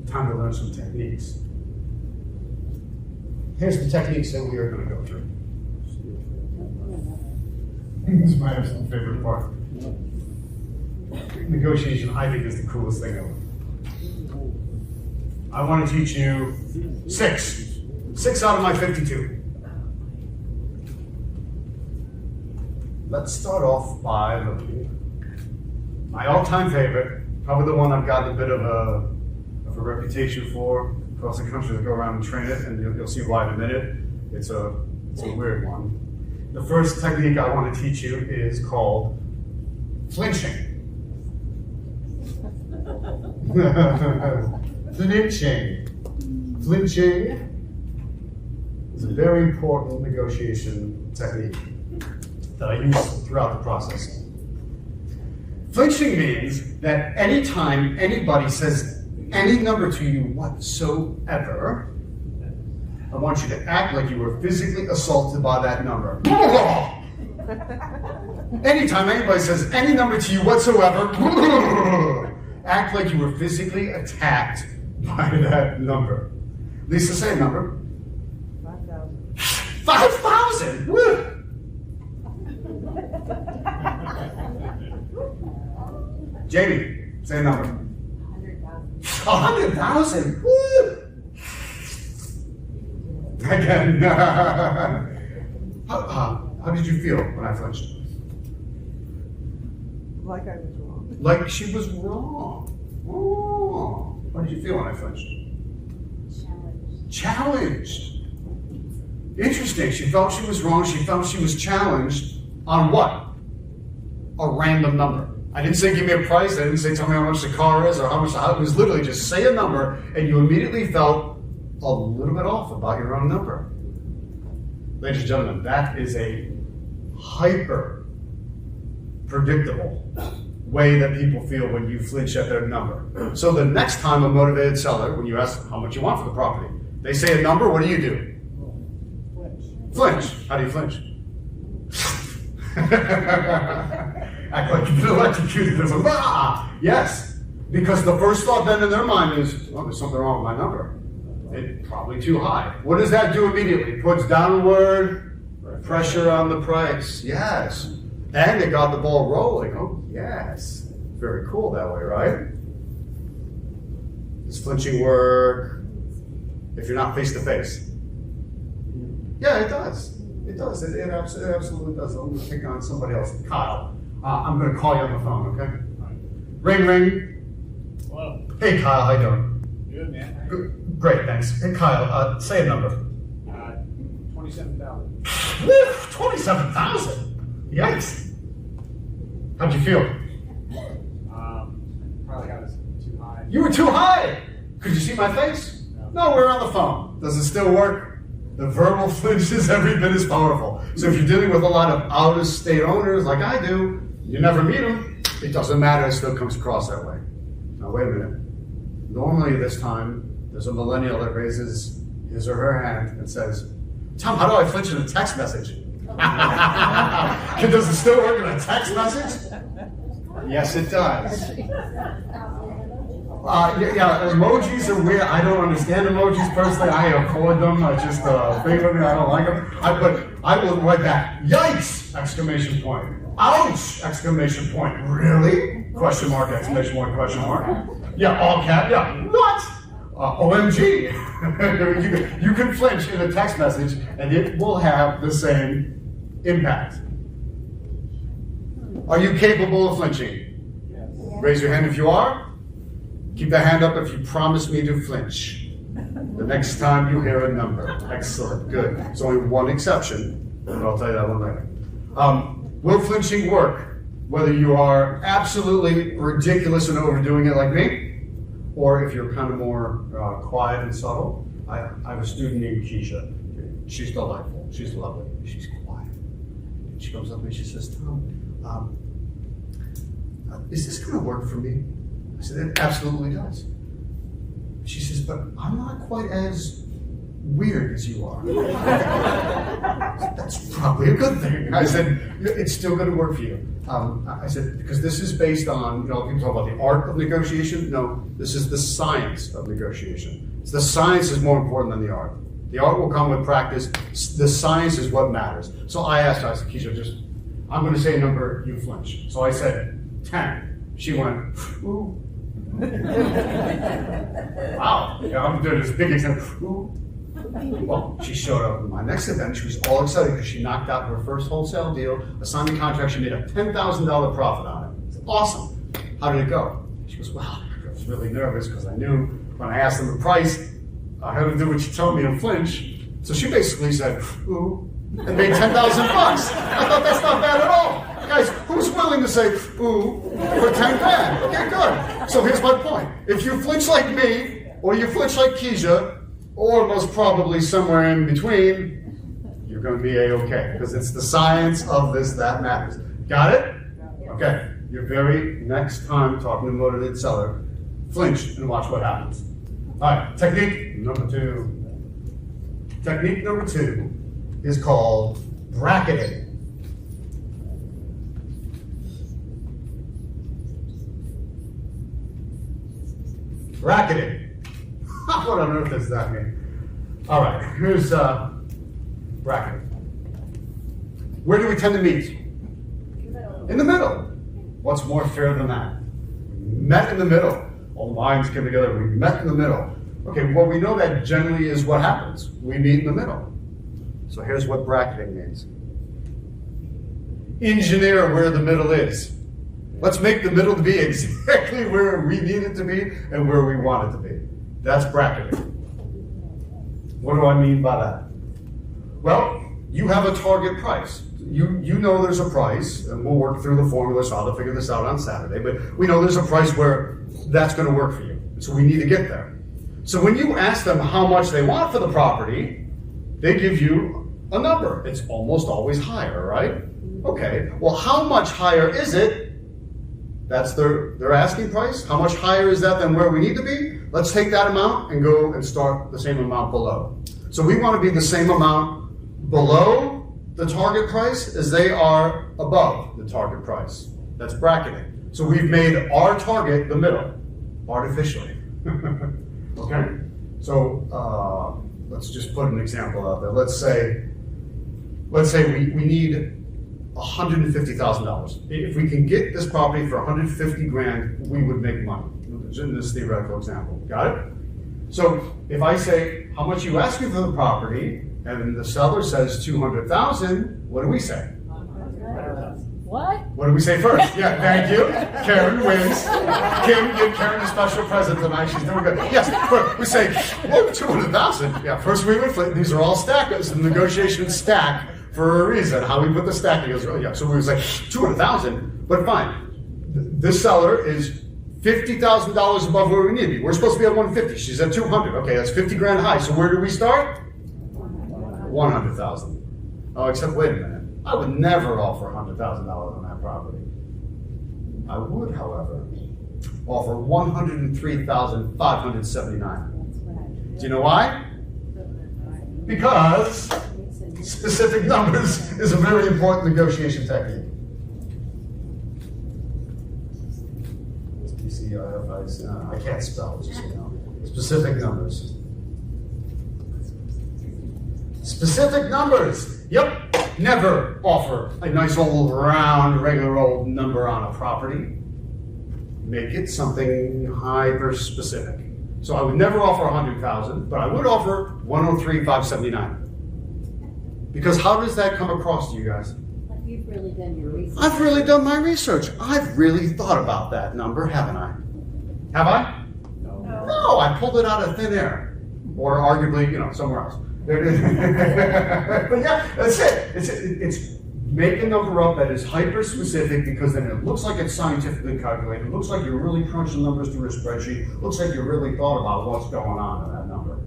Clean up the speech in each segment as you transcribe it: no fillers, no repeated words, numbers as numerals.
time to learn some techniques. Here's the techniques that we are going to go through. This is my absolute favorite part. Negotiation, I think, is the coolest thing ever. I want to teach you 6. 6 out of my 52. Let's start off by my all-time favorite, probably the one I've gotten a bit of a reputation for across the country to go around and train it, and you'll see why in a minute. It's a weird one. The first technique I want to teach you is called flinching. Flinching is a very important negotiation technique that I use throughout the process. Flinching means that anytime anybody says any number to you whatsoever, I want you to act like you were physically assaulted by that number. Anytime anybody says any number to you whatsoever, act like you were physically attacked by that number. Lisa, say a number. 5,000. 5,000! Woo! Jamie, say a number. 100,000. 100,000! Woo! Again. How did you feel when I flinched? Like I was wrong. Like she was wrong. Oh. How did you feel when I flinched? Challenged. Interesting. She felt she was wrong. She felt she was challenged on what? A random number. I didn't say give me a price. I didn't say tell me how much the car is or how much. It was literally just say a number, and you immediately felt a little bit off about your own number. Ladies and gentlemen, that is a hyper predictable way that people feel when you flinch at their number. So the next time a motivated seller, when you ask how much you want for the property, they say a number, what do? Flinch. How do you flinch? Act like you've been electrocuted. There's yes. Because the first thought then in their mind is, well, there's something wrong with my number. It's probably too high. What does that do immediately? Puts downward pressure on the price. Yes. And it got the ball rolling. Oh, yes. Very cool that way, right? Does flinching work if you're not face to face? Yeah, it does. It does. It absolutely does. I'm going to pick on somebody else. Kyle, I'm going to call you on the phone, okay? Ring, ring. Hello. Hey, Kyle, how you doing? Good, man. Good. Great, thanks. Hey, Kyle, say a number. 27,000. 27,000? Yikes. How'd you feel? Probably got us too high. You were too high. Could you see my face? No, we're on the phone. Does it still work? The verbal flinch is every bit as powerful. So if you're dealing with a lot of out-of-state owners like I do, you never meet them, it doesn't matter, it still comes across that way. Now wait a minute. Normally this time, there's a millennial that raises his or her hand and says, Tom, how do I flinch in a text message? Does it still work in a text message? Yes, it does. Yeah, emojis are weird. I don't understand emojis personally. I avoid them. I just think of them. I don't like them. But I will write back, yikes! Exclamation point. Ouch! Exclamation point. Really? Question mark, exclamation point, question mark. Yeah, all cap, yeah. What? OMG. you can flinch in a text message and it will have the same impact. Are you capable of flinching? Yes. Raise your hand if you are. Keep the hand up if you promise me to flinch the next time you hear a number. Excellent, good. There's only one exception, but I'll tell you that one later. Will flinching work whether you are absolutely ridiculous and overdoing it like me, or if you're kind of more quiet and subtle? I have a student named Keisha. She's delightful. She's lovely. She's quiet. She comes up and she says, Tom, is this going to work for me? I said, it absolutely does. She says, but I'm not quite as weird as you are. That's probably a good thing. I said, it's still going to work for you. I said, because this is based on, people talk about the art of negotiation. No, this is the science of negotiation. The science is more important than the art. The art will come with practice. The science is what matters. So I asked her, I said, Keisha, I'm going to say a number, you flinch. So I said 10. She went, ooh. Wow, I'm doing this big example. Ooh. Well, she showed up at my next event. She was all excited because she knocked out her first wholesale deal, a signed contract. She made a $10,000 profit on it. It's awesome. How did it go? She goes, well, I was really nervous because I knew when I asked them the price, I had to do what she told me and flinch. So she basically said, ooh, and made $10,000 bucks. I thought that's not bad at all. Guys, who's willing to say, ooh, for 10 grand? Okay, good. So here's my point. If you flinch like me, or you flinch like Keisha, or most probably somewhere in between, you're going to be A-okay. Because it's the science of this that matters. Got it? Okay. Your very next time talking to a motivated seller, flinch and watch what happens. All right. Technique number 2. Technique number 2 is called bracketing. Bracketing. What on earth does that mean? All right, here's bracketing. Where do we tend to meet? In the middle. What's more fair than that? We met in the middle. All the minds came together. We met in the middle. Okay, well, we know that generally is what happens. We meet in the middle. So here's what bracketing means. Engineer where the middle is. Let's make the middle to be exactly where we need it to be and where we want it to be. That's bracketing. What do I mean by that? Well, you have a target price. You know there's a price, and we'll work through the formula, so I'll figure this out on Saturday, but we know there's a price where that's going to work for you. So we need to get there. So when you ask them how much they want for the property, they give you a number. It's almost always higher, right? Okay, well, how much higher is it? That's their asking price. How much higher is that than where we need to be? Let's take that amount and go and start the same amount below. So we want to be the same amount below the target price as they are above the target price. That's bracketing. So we've made our target the middle, artificially. Okay? So let's just put an example out there. Let's say we need $150,000. If we can get this property for 150 grand, we would make money. In this theoretical example. Got it? So if I say, how much you asking for the property, and the seller says 200,000, what do we say? What? What do we say first? Yeah, thank you. Karen wins. Kim, give Karen a special present tonight. She's doing good. Yes, but we say, whoa, 200,000. Yeah, first we would flip. These are all stackers. The negotiation stack for a reason. How we put the stacking is, yeah. So we would say 200,000, but fine. This seller is $50,000 above where we need to be. We're supposed to be at 150. She's at 200. Okay, that's 50 grand high. So where do we start? 100,000. Oh, except wait a minute. I would never offer $100,000 on that property. I would, however, offer $103,579. Do you know why? Because specific numbers is a very important negotiation technique. I can't spell, just so you know. Specific numbers. Specific numbers. Yep. Never offer a nice old round, regular old number on a property. Make it something hyper specific. So I would never offer 100,000, but I would offer 103,579. Because how does that come across to you guys? You've really done your research. I've really done my research. I've really thought about that number, haven't I? Have I? No, I pulled it out of thin air. Or arguably, somewhere else. But yeah, that's it. It's make a number up that is hyper-specific because then it looks like it's scientifically calculated. It looks like you're really crunching numbers through a spreadsheet. It looks like you really thought about what's going on in that number.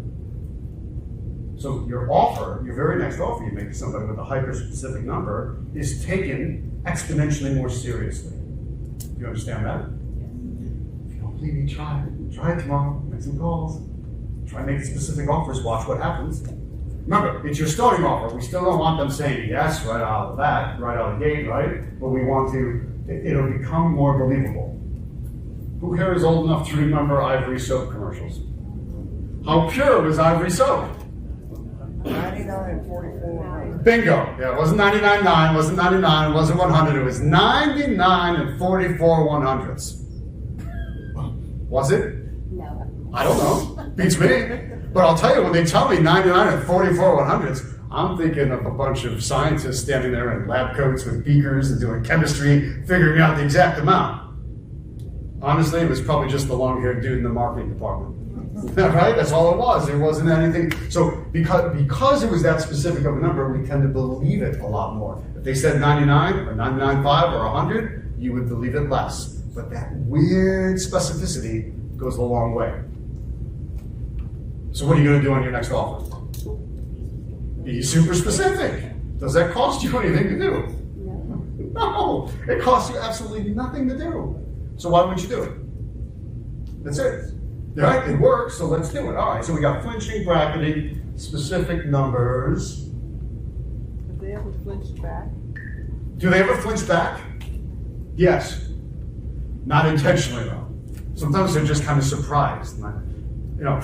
So your offer, your very next offer you make to somebody with a hyper-specific number is taken exponentially more seriously. You understand that? If you don't believe me, try it. Try it tomorrow. Make some calls. try to make specific offers, watch what happens. Remember, it's your starting offer. We still don't want them saying yes right out of that, right out of the gate, right? But we want to, it'll become more believable. Who here is old enough to remember Ivory soap commercials? How pure was Ivory soap? 99 and 44. Bingo. Yeah, it wasn't 99.9, wasn't 99, it wasn't 100. It was 99 and 44 100ths. Was it? No. I don't know. Beats me. But I'll tell you, when they tell me 99 and 44 100ths, I'm thinking of a bunch of scientists standing there in lab coats with beakers and doing chemistry, figuring out the exact amount. Honestly, it was probably just the long-haired dude in the marketing department. Right? That's all it was. There wasn't anything. So because it was that specific of a number, we tend to believe it a lot more. If they said 99 or 99.5 or 100, you would believe it less. But that weird specificity goes a long way. So what are you going to do on your next offer? Be super specific. Does that cost you anything to do? No. No. It costs you absolutely nothing to do. So why wouldn't you do it? That's it. Right? It works, so let's do it. All right, so we got flinching, bracketing, specific numbers. Have they ever flinched back? Do they ever flinch back? Yes. Not intentionally, though. Sometimes they're just kind of surprised. You know,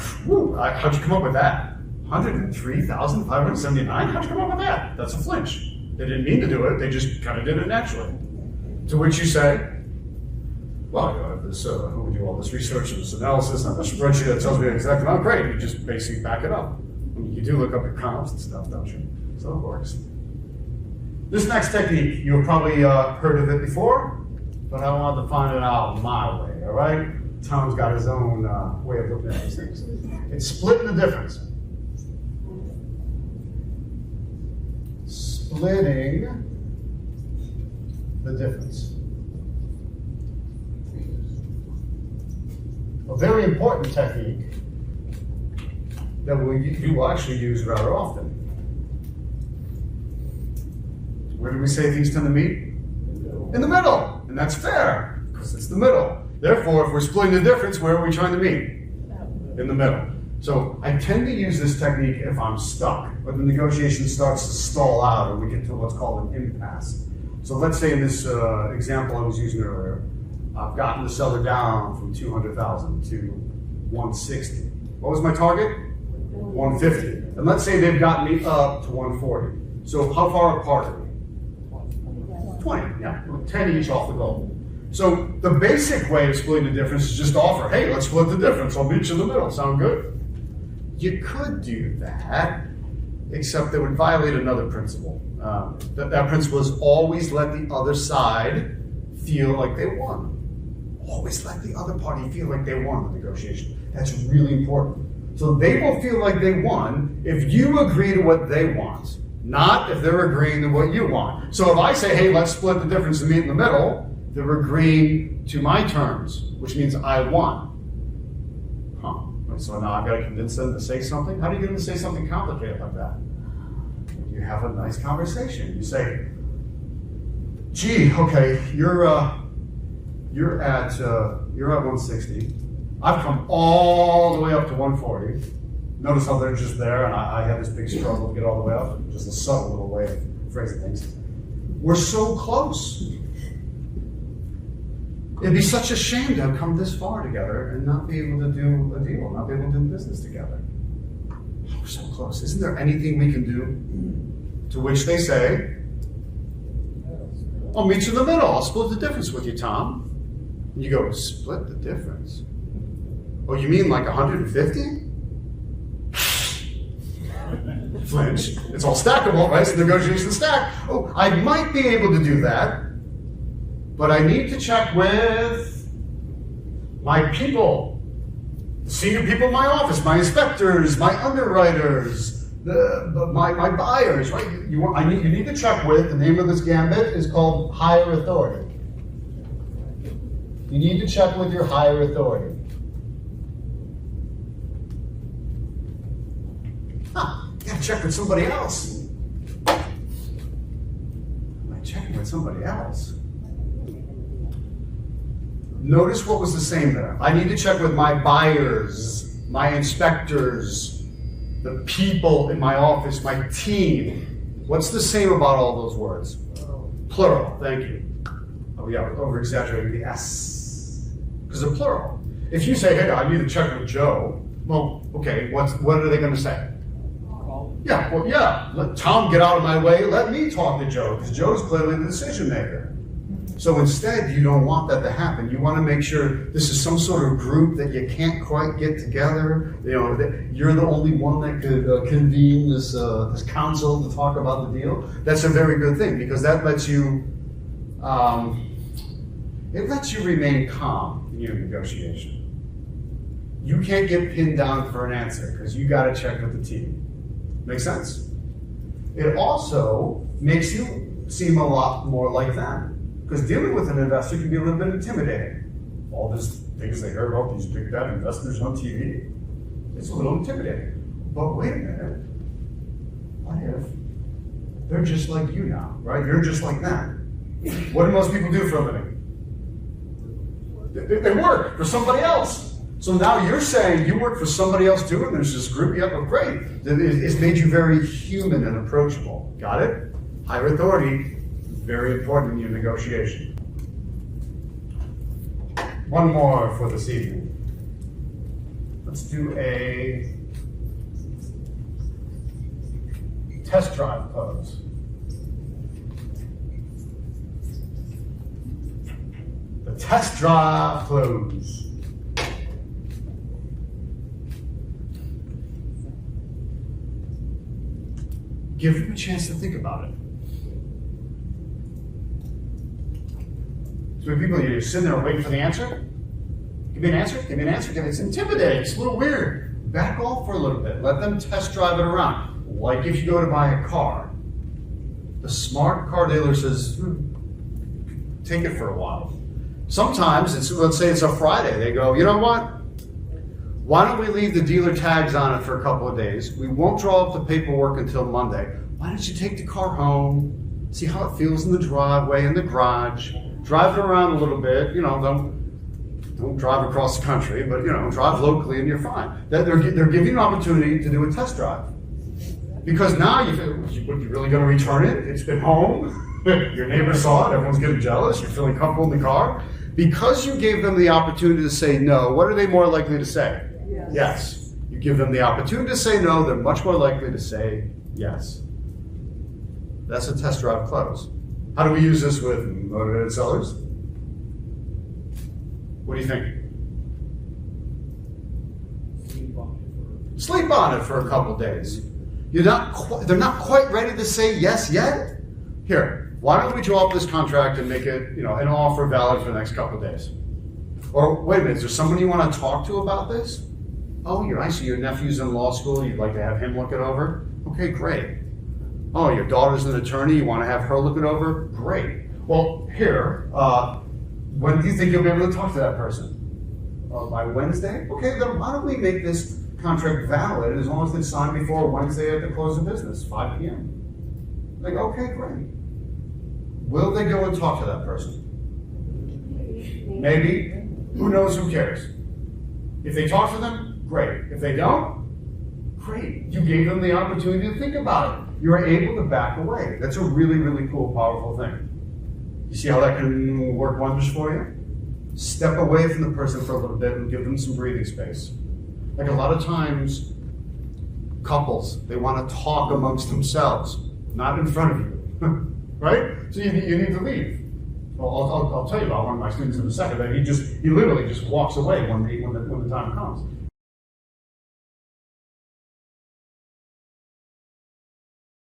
how'd you come up with that? 103,579? How'd you come up with that? That's a flinch. They didn't mean to do it, they just kind of did it naturally. To which you say, well, you know, who would do all this research and this analysis and this spreadsheet that tells me the exact amount? Great, you just basically back it up. I mean, you do look up at comps and stuff, don't you? So it works. This next technique, you've probably heard of it before, but I wanted to find it out my way, all right? Tom's got his own way of looking at these things. It's splitting the difference. Splitting the difference. A very important technique that you will actually use rather often. Where do we say things tend to meet? In the middle. And that's fair, because it's the middle. Therefore, if we're splitting the difference, where are we trying to meet? In the middle. So I tend to use this technique if I'm stuck, or the negotiation starts to stall out, or we get to what's called an impasse. So let's say in this example I was using earlier, I've gotten the seller down from 200,000 to 160. What was my target? 150. And let's say they've gotten me up to 140. So how far apart are we? 20, yeah. 10 each off the goal. So the basic way of splitting the difference is just offer, hey, let's split the difference. I'll meet you in the middle. Sound good? You could do that, except it would violate another principle. That principle is always let the other side feel like they won. Always let the other party feel like they won the negotiation. That's really important. So they will feel like they won if you agree to what they want, not if they're agreeing to what you want. So if I say, hey, let's split the difference and meet in the middle, they're agreeing to my terms, which means I won. So now I've got to convince them to say something? How do you get them to say something complicated like that? You have a nice conversation. You say, gee, okay, you're at 160. I've come all the way up to 140. Notice how they're just there, and I had this big struggle to get all the way up. Just a subtle little way of phrasing things. We're so close. It'd be such a shame to have come this far together and not be able to do a deal, not be able to do business together. We're so close. Isn't there anything we can do? To which they say, I'll meet you in the middle. I'll split the difference with you, Tom. And you go, split the difference? Oh, you mean like 150? Flinch. It's all stackable, right? It's a negotiation stack. Oh, I might be able to do that, but I need to check with my people, the senior people in my office, my inspectors, my underwriters, my buyers, right? You need to check with, the name of this gambit is called higher authority. You need to check with your higher authority. You gotta check with somebody else. Am I checking with somebody else? Notice what was the same there. I need to check with my buyers. my inspectors, the people in my office, my team. What's the same about all those words? Plural, thank you. Oh yeah, we're over-exaggerating the S. Because they're plural. If you say, hey, I need to check with Joe, well, okay, what are they going to say? Yeah, well, yeah, let Tom get out of my way, let me talk to Joe, because Joe's clearly the decision maker. So instead, you don't want that to happen. You want to make sure this is some sort of group that you can't quite get together. You know, that you're the only one that could convene this council to talk about the deal. That's a very good thing, because that lets you, it lets you remain calm in your negotiation. You can't get pinned down for an answer, because you got to check with the team. Make sense? It also makes you seem a lot more like them. Because dealing with an investor can be a little bit intimidating. All these things they hear about these big bad investors on TV, it's a little intimidating. But wait a minute, what if they're just like you now, right? You're just like them. What do most people do for a living? They work for somebody else. So now you're saying you work for somebody else too, and there's this group, yeah, but great. It's made you very human and approachable. Got it? Higher authority. Very important in your negotiation. One more for this evening. Let's do a test drive pose. The test drive close. Give them a chance to think about it. So people, you're sitting there waiting for the answer. Give me an answer, give me an answer. It's intimidating, it's a little weird. Back off for a little bit. Let them test drive it around. Like if you go to buy a car. The smart car dealer says, take it for a while. Sometimes, let's say it's a Friday, they go, you know what? Why don't we leave the dealer tags on it for a couple of days? We won't draw up the paperwork until Monday. Why don't you take the car home, see how it feels in the driveway, in the garage, drive it around a little bit, you know, don't drive across the country, but, you know, drive locally and you're fine. They're giving you an opportunity to do a test drive. Because now you feel, what, you really going to return it? It's been home, your neighbor saw it, everyone's getting jealous, you're feeling comfortable in the car. Because you gave them the opportunity to say no, what are they more likely to say? Yes. You give them the opportunity to say no, they're much more likely to say yes. That's a test drive close. How do we use this with motivated sellers? What do you think? Sleep on it for a couple days. They're not quite ready to say yes yet? Here, why don't we draw up this contract and make it, you know, an offer valid for the next couple of days? Or wait a minute, is there someone you want to talk to about this? Oh, I see your nephew's in law school, you'd like to have him look it over? Okay, great. Oh, your daughter's an attorney, you want to have her look it over? Great. Well, here, when do you think you'll be able to talk to that person? By Wednesday? Okay, then why don't we make this contract valid as long as it's signed before Wednesday at the close of business, 5 p.m. Like, okay, great. Will they go and talk to that person? Maybe. Who knows? Who cares? If they talk to them, great. If they don't, great. You gave them the opportunity to think about it. You are able to back away. That's a really, really cool, powerful thing. You see how that can work wonders for you? Step away from the person for a little bit and give them some breathing space. Like a lot of times, couples, they want to talk amongst themselves, not in front of you, right? So you need to leave. Well, I'll tell you about one of my students in a second. That he literally just walks away when the time comes.